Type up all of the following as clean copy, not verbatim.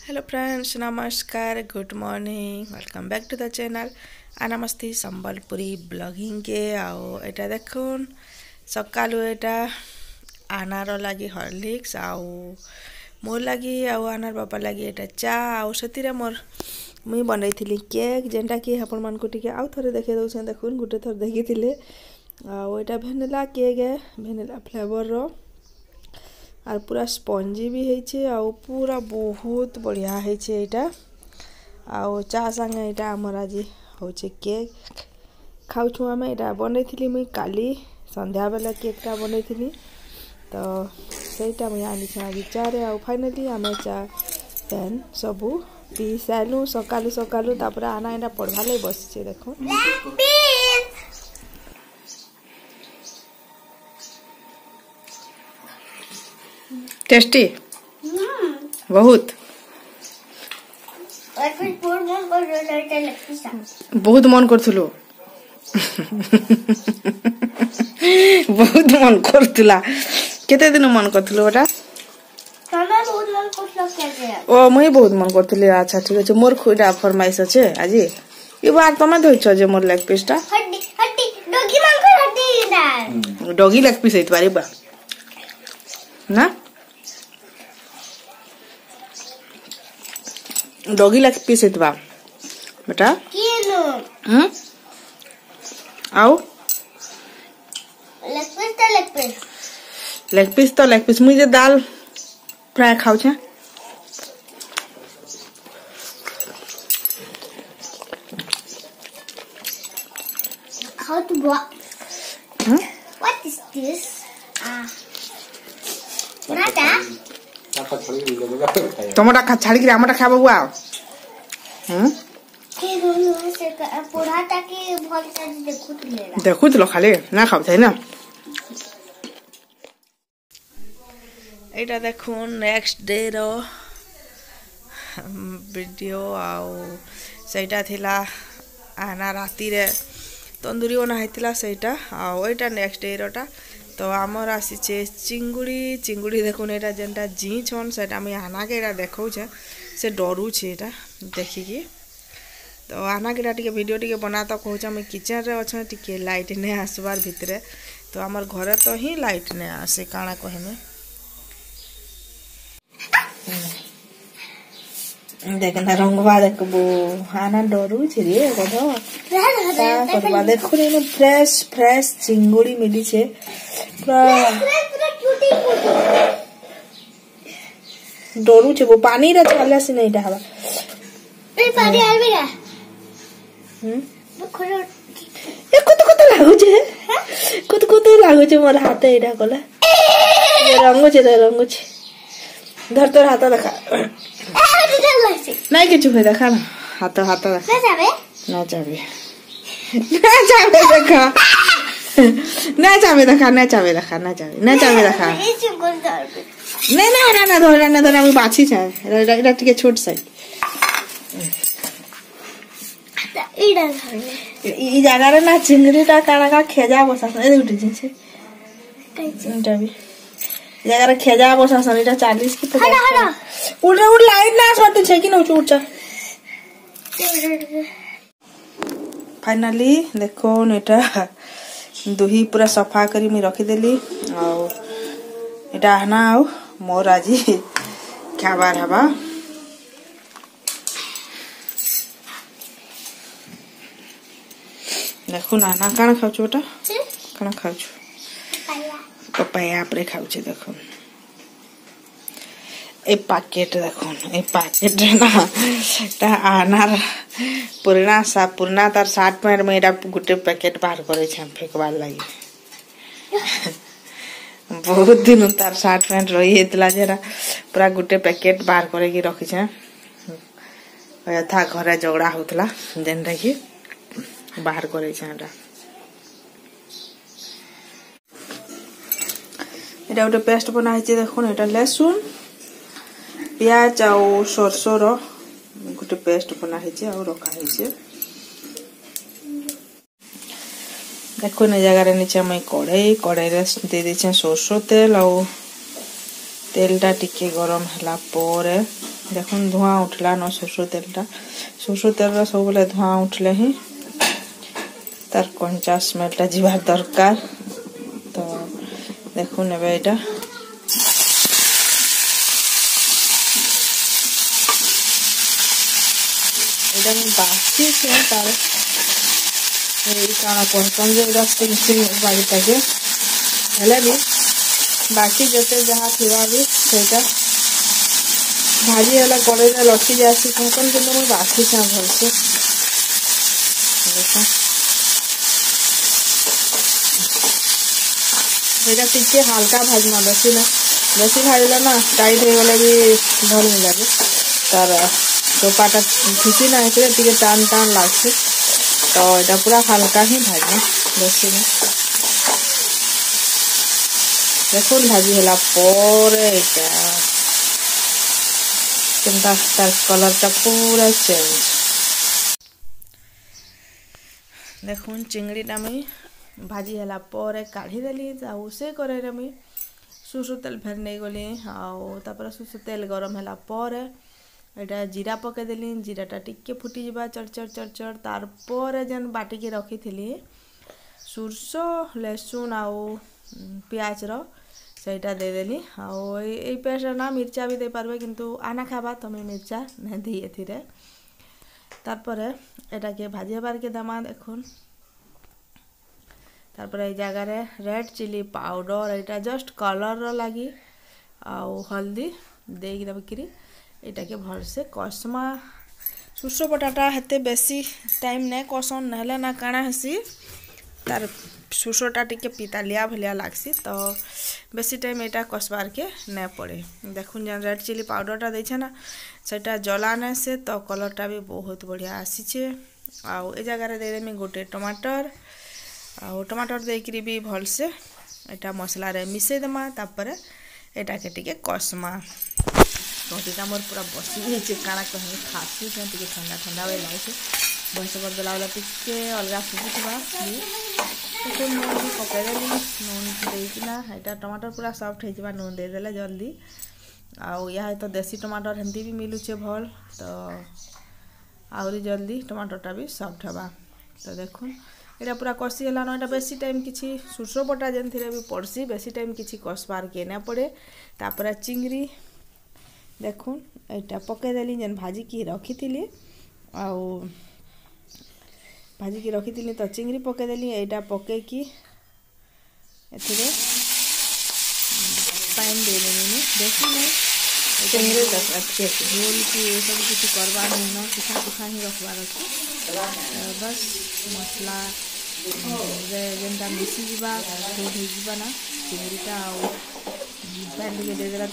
Hello friends, नमस्कार, good morning, welcome back to the channel आनामस्ती Sambalpuri blogging के आओ एटा देखुन सकालू एटा आनार लगी हॉर्लिक्स आओ मोर लगी आओ आनार बाबा लगी एटा चा आओ से मोर मुई बनई केक जेनटा कि आपण मन को टिके आउ थरे देखे दउछे देखुन गुटे थर देखिथिले आओ एटा भेनिला केक है भेनिला फ्लेवर रो और पूरा स्पंजी भी है आउ पूरा बहुत बढ़िया है यहाँ आउ चा संगे यहाँ आमर आज हूँ केक खाऊ आम यहाँ बनई मुई काली संध्या बेला केकटा बनई तो सहीटा मुझे आनी आज चारे आउ फाइनाली आम चा पेन सबू पी सारू सकालू सकालू तापर आना यहाँ पढ़वा लगे बस देख टेस्टी बहुत बहुत मन करथुलो बहुत मन करथुला केते दिन मन करथुलो बेटा ओ मुई बहुत मन करथुली। अच्छा ठीक अछि मोर खुडा फरमाइश अछि आज ई बार तमे धइछ जे मोर लेग पीसटा हड्डी डॉगी मन को हड्डी डॉगी लेग पीस हेत बारी बा ना डॉगी लेग पीस हेतबा बेटा आओ लेग पीस मुझे दाल फ्राई खाऊ छे How to what? What is this? टमाटा छाड़ी के आमटा खाबो बुआ देखु तो खाली ना खाऊ छै ना एटा देखुन नेक्स्ट डे रो वीडियो आउ सेटा थिला आना राती रे तंदूरी बना हेतिला सेटा आउ एटा नेक्स्ट डे रोटा तो आमर आसी चिंगुड़ी चिंगुड़ी देखुन एटा जेनटा जी छन सेटा मैं आना के एटा देखौ छे से डरू छे एटा देखिकी तो आना के टिके वीडियो टिके बना तो कहू छे मैं किचन रे अछि टिके लाइट ने आसबार भितरे तो आमर घरे तो ही लाइट ने आसे काना कहमे देखना रंगवा देखबो आना डरू छे रे गधो करवा देखो रे फ्रेश फ्रेश चिंगुड़ी मिली छे डरू छे वो पानी रे चले से नहीं डाबा ए पानी आबेगा ए कत लागु छे कत लागु छे मोर हाथ एडा कला रंग छे धर तोर हाथ देखा नहीं किछु देखा ना हाथ देखा ना जाबे देखा ना देखा ना धोरा मैं बाछी छे एटा टिके छोट साइज ई जगह रे ना चिंगड़ीटा काना का खेजा बसा ए उठी जे एटा भी जगह रे खेजा बसा सनीटा 40 की 50 उड़ लाइन ना आसत छे कि न उठ फाइनली देखो एटा दुही पूरा सफा करी मी रखी देली आ एटा हना आउ मोर आजी खाबार हबा देखो ना काना खाऊ बेटा काना खाऊ पपाया आपरे खाऊ देखो ए पैकेट देखो ए पैकेट ना आनार पुरना तार 60 मिनट में एटा गुटे पैकेट बाहर करे छे फेकबार लागि बहुत दिन तार 60 मिनट रही हेतला जेरा पूरा गुटे पैकेट बाहर करे की रखी छे था घरे झगड़ा होतला जेन रे की बाहर करे छे एटा गोटे पेस्ट बना छे देखो एटा लहसुन प्याज आउ सरसों रो गोटे पेस्ट बना छे आ रखा छे देखो ने जगह रे नीचे मैं कड़ाई रे दे दे छे सरसों तेल आउ तेलटा टिके गरम हला पर देखुन धुआं उठला न सरसों तेल सब बेले धुआं उठले ही तार कंचा स्मेलटा जीवार दरकार। तो देखुन एबे एटा बासी से तार काना कहसन जे सिंग बाड़ीटा के हेले भी बाकी जते जहाँ थिबा भी सेटा भाजी वाला कड़े लटकी जासी कहसन कि मुझे बासी से भलसे देखा टिके हल्का भाजना बेसी भाजले ना टाइट हो गले भी भल नहीं लगे तार चोपाटा खिची ना टे टान टान लगसी। तो यहाँ पूरा हल्का ही भाजी बेसी नहीं देखो भाजी है तार कलरटा पूरा चेंज देखुन चिंगड़ीटा मुई भाजी है काढ़ी देली से करे मुई सुसु तेल फेर नहीं गली आपर सुसु तेल गरम है पर एटा जीरा पकेदेली जीराटा टिके फुटी जा चढ़ चढ़ तार पर जेन बाटिकी रखी थी सुरसो लहसुन आउ पियाज सेटा देदेली आई पेस्ट ना मिर्चा भी दे पारबे किंतु आना खाबा तुम मिर्चा नहीं दी एथिरे तारपर एटा के भाजी बार के दमा देखुन तारपर ए जगार रेड चिली पाउडर एटा जस्ट कलर लगी आउ हल्दी देकी दबकिरी एटा के भल से कसमा सुरसो बटाटा हेते बेसी टाइम नहीं कसन नहले ना काना हेसी तार सुरसोटा टिके पितालिया भलिया लागसी। तो बेसी टाइम एटा कसबार के नहीं पड़े देखुन जन रेड चिली पाउडरटा देछे ना सेटा जलाने से तो कलरटा भी बहुत बढ़िया आसीछे। आउ ए जगार दे देमी गोटे टमाटर टमाटर देकरी भी भल से एटा मसला रे मिसई देमा तापर एटा के टिके कसमा। तोटीटा मोर पूरा बसी जाइए काना कहीं खासी से टिके ठंडा ठंडा वे लागे बस कर देला वाला टिके अलगा सुबुवा तो नून भी पकईदेली नून देना एटा टमाटर पूरा सॉफ्ट हो नून देदेले जल्दी आउ या तो देसी टमाटर हेमती भी मिलूचे भल तो आहरी जल्दी टमाटरटा भी सॉफ्ट हवा। तो देखुन एटा पूरा कषी है ना बेसी टाइम किसी सुरसो बटा जेन थी भी पड़सी बेसी टाइम किसी कसबार के ना पड़े तापर चिंगड़ी देखुन एटा पकईदेली जेन भाजी की रखी थी भाजी की रखी थी तो चिंगड़ी पकईदेली एटा पकईकी एथिरे पानी दे देनी बेसी नहीं चिंगड़ी अच्छे झोल की ये सब किसी करवा नहीं ना सुखा सुखा ही रखबार अच्छे बस मसला जेनटा मिसी जीवा हो ना चिंगड़ीटा पैन टे देदेला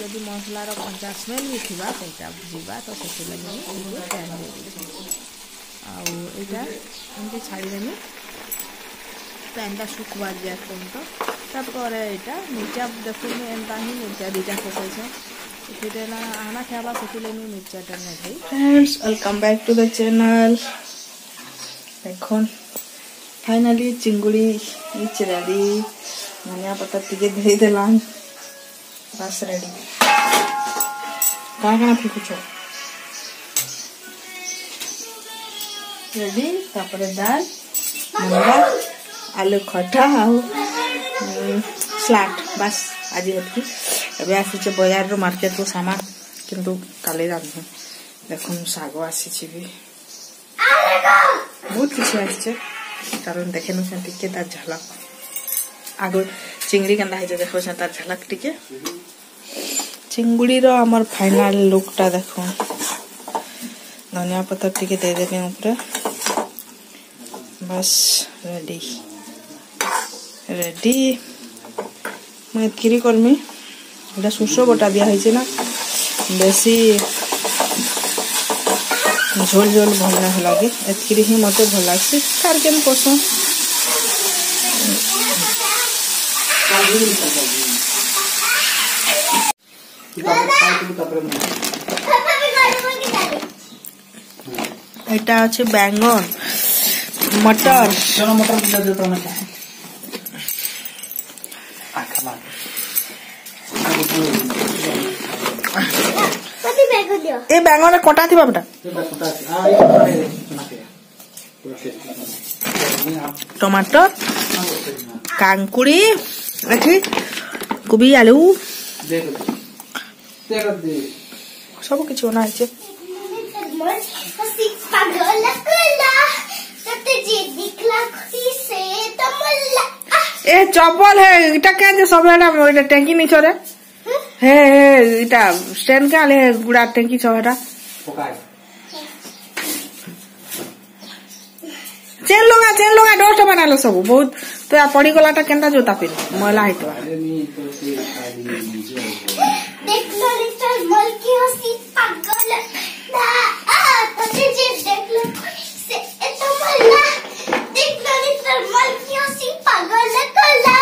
यदि मसलार कंचा स्मेल भी थी जीवा तो से पैन दे आईटा एमती छाड़देमी पैनटा शुखबार जाए पर्यटन यहाँ मिर्चा देखुन एमता ही मिर्चा दुटा पकड़ ना आना खावा से मिर्चाटा नहीं friends welcome back to the channel. देखो फाइनली चिंगुड़ी इच रेडी धनिया पत्ता टिके दे देलान बस रेडी क्या फेंकुछ रेडी तापर दाल मुंगा आलू खटा आउ स्लाट बस आज हेतु एबे आसी बाजार रो मार्केट रो सामान किंतु काले रांधु देखुन साग आसी भी बहुत किसी आसे कारण देखे न टिके तार झलक आग चिंगड़ी केंदा है देखो तार झलक टिके चिंगुड़ी रो हमर फाइनल लुकटा देखो धनिया पत्ता टिके दे देबे ऊपर बस रेडी रेडी मैं एतकी करमी एटा सुसो बटा दिया है ना बेसी झोल झोल भल ना लगे एतकी ही मत भल लगे कार केन पसंद एटा अच्छे बैंगन मटर फेंक दियो ए बैंगन कटा थी बेटा टमाटर कांकुड़ी अच्छी कोबी आलू सब किछ बना है हसी पागल कला तते जे दिखला खुशी से तमला ए चप्पल है इटा क्या जे सब एटा इटा टैंकी नहीं छोरे हे इटा स्टैंड का ले गुड़ा टैंकी छ एटा चेन लोगा डोस्ट बना लो सब बहुत तो या पड़ी गलाटा केनता जोता फिर मला हितवा देख लो लिटल मल की हसी पागल ना तते जे देख लो से तमला देख लो लिटल मल की हसी पागल कला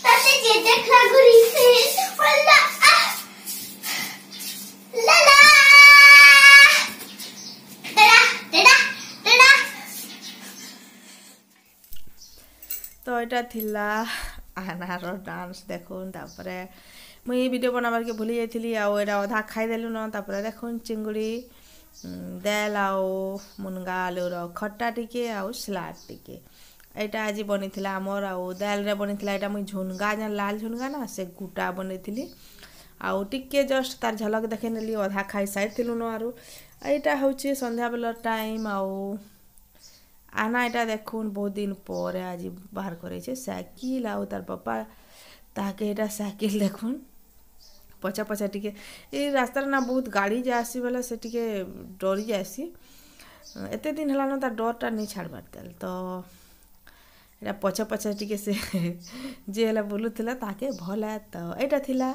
तते जे देखला गुरी से तमला ला ला टेडा तो एटा थिला आनार डांस देखुन तापरे मुई वीडियो बनाबार के भूली जाइथिली आ एटा अधा खाई देलु न तापरे देखुन चिंगुड़ी दाल आउ मुनगा आलूर खट्टा टिके आउ सलाद टिके एटा आज बनिथिला हमर आउ दाल रे बनिथिला एटा मुई झुनगा जन लाल झुनगा ना से गुटा बनेथिली आउ टिके जस्ट तार झलक देखे नेली अधा खाई साइथिलु न आरु एटा होची संध्या बेला टाइम आउ आना एटा देखुन बहुत दिन पर आज बाहर करे छे साइकिल आउ तार पापा ताके एटा साइकिल देखुन पछा पछा टिके ए रास्ता ना बहुत गाड़ी जासी वाला से टिके डरी जासी एते दिन हला न तार डरटा नहीं छाड़बार तेल तो एटा पछा पछा टिके से जे हला बोलुथिला ताके भला तो एटा थिला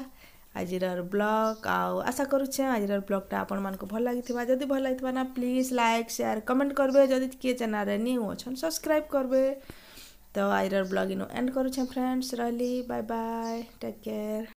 आजिर ब्लॉग आउ आशा करुचे आजिर ब्लॉगटा आपण मानको भल लागिथिबा जदी भल लागिथिबा ना प्लीज लाइक शेयर कमेंट करबे जदी के चैनल रे न्यू अछन सब्सक्राइब करबे तो आजिर ब्लॉग इनो एंड करुचे फ्रेंड्स रहली बाय बाय टेक केयर।